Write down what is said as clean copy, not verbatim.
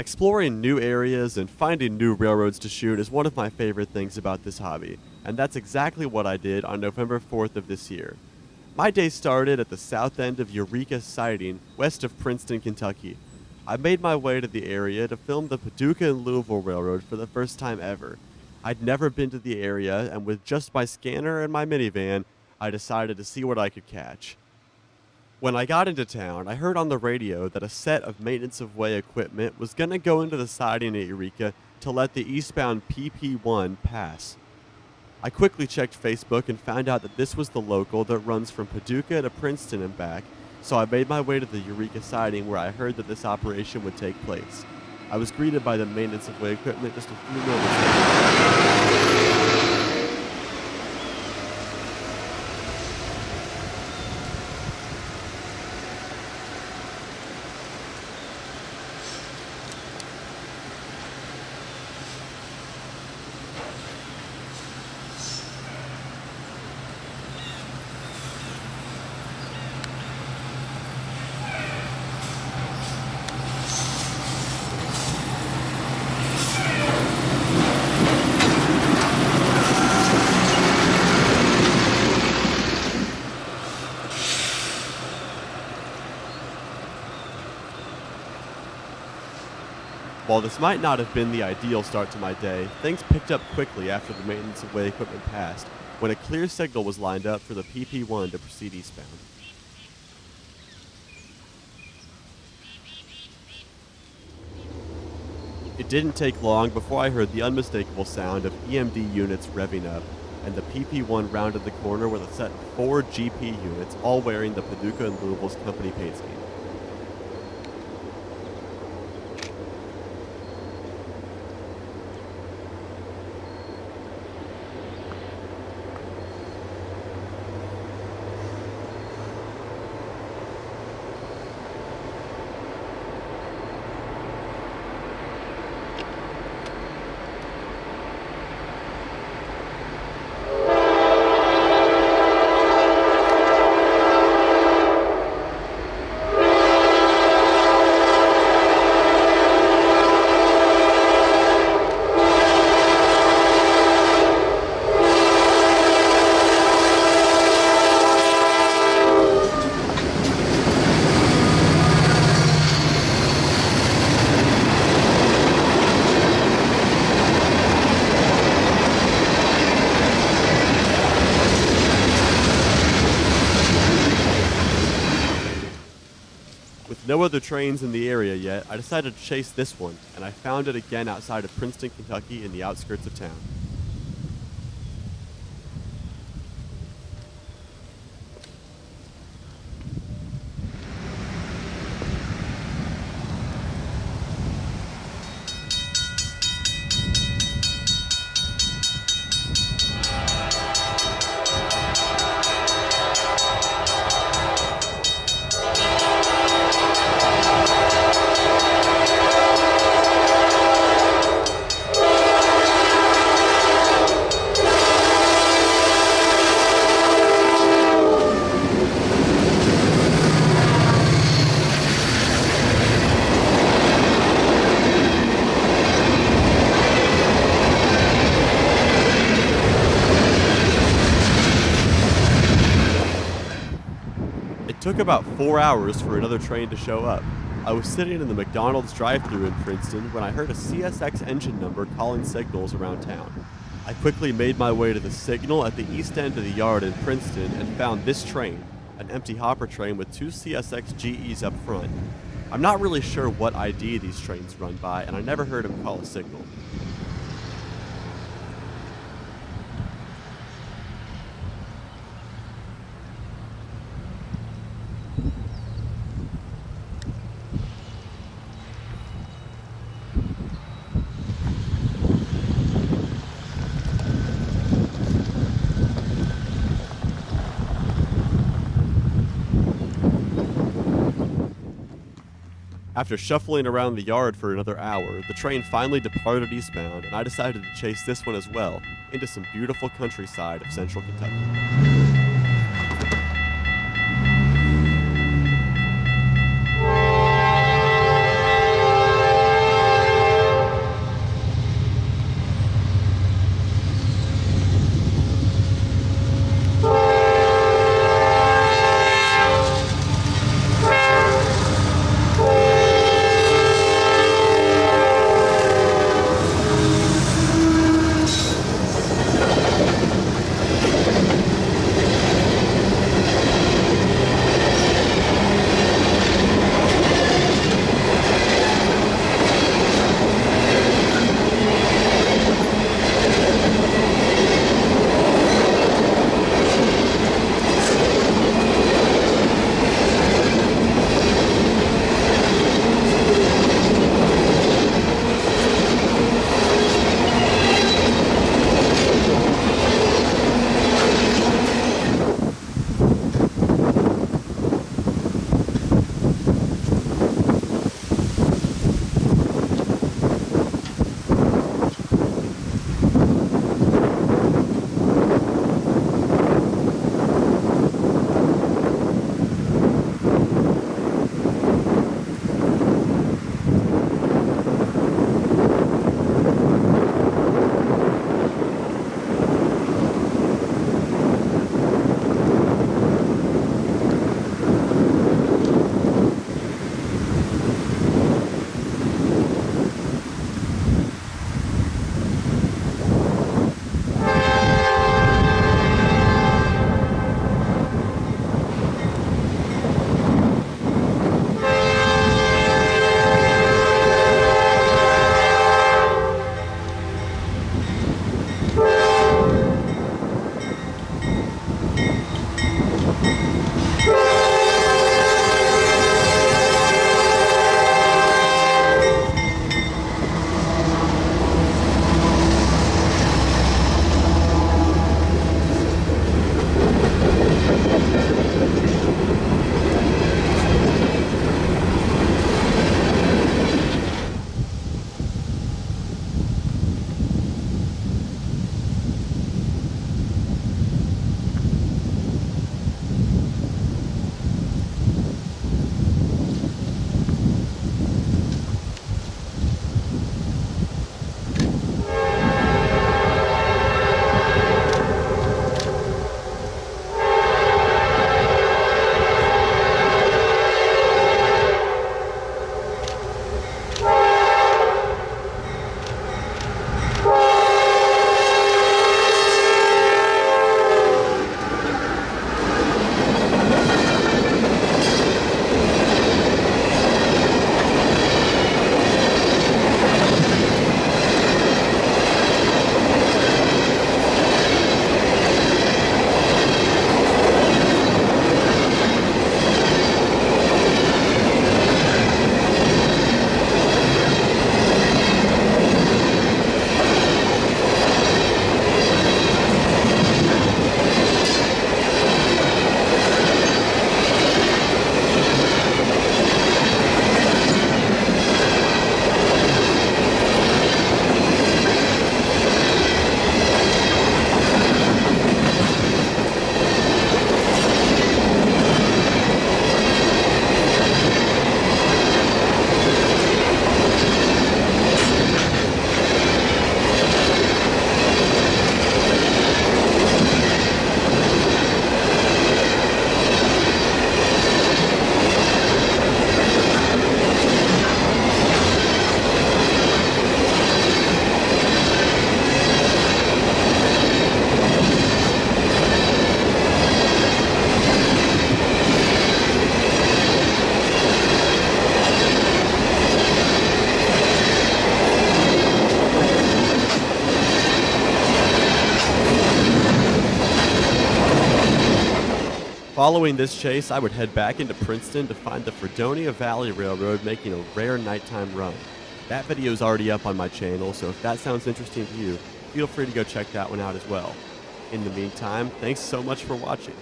Exploring new areas and finding new railroads to shoot is one of my favorite things about this hobby, and that's exactly what I did on November 4th of this year. My day started at the south end of Eureka Siding, west of Princeton, Kentucky. I made my way to the area to film the Paducah and Louisville Railroad for the first time ever. I'd never been to the area, and with just my scanner and my minivan, I decided to see what I could catch. When I got into town, I heard on the radio that a set of maintenance of way equipment was going to go into the siding at Eureka to let the eastbound PP1 pass. I quickly checked Facebook and found out that this was the local that runs from Paducah to Princeton and back, so I made my way to the Eureka siding where I heard that this operation would take place. I was greeted by the maintenance of way equipment just a few moments later. While this might not have been the ideal start to my day, things picked up quickly after the maintenance of way equipment passed, when a clear signal was lined up for the PP1 to proceed eastbound. It didn't take long before I heard the unmistakable sound of EMD units revving up, and the PP1 rounded the corner with a set of 4 GP units, all wearing the Paducah and Louisville's company paint scheme. With no other trains in the area yet, I decided to chase this one, and I found it again outside of Princeton, Kentucky in the outskirts of town. It took about 4 hours for another train to show up. I was sitting in the McDonald's drive-thru in Princeton when I heard a CSX engine number calling signals around town. I quickly made my way to the signal at the east end of the yard in Princeton and found this train, an empty hopper train with 2 CSX GEs up front. I'm not really sure what ID these trains run by, and I never heard him call a signal. After shuffling around the yard for another hour, the train finally departed eastbound, and I decided to chase this one as well, into some beautiful countryside of central Kentucky. Following this chase, I would head back into Princeton to find the Fredonia Valley Railroad making a rare nighttime run. That video is already up on my channel, so if that sounds interesting to you, feel free to go check that one out as well. In the meantime, thanks so much for watching.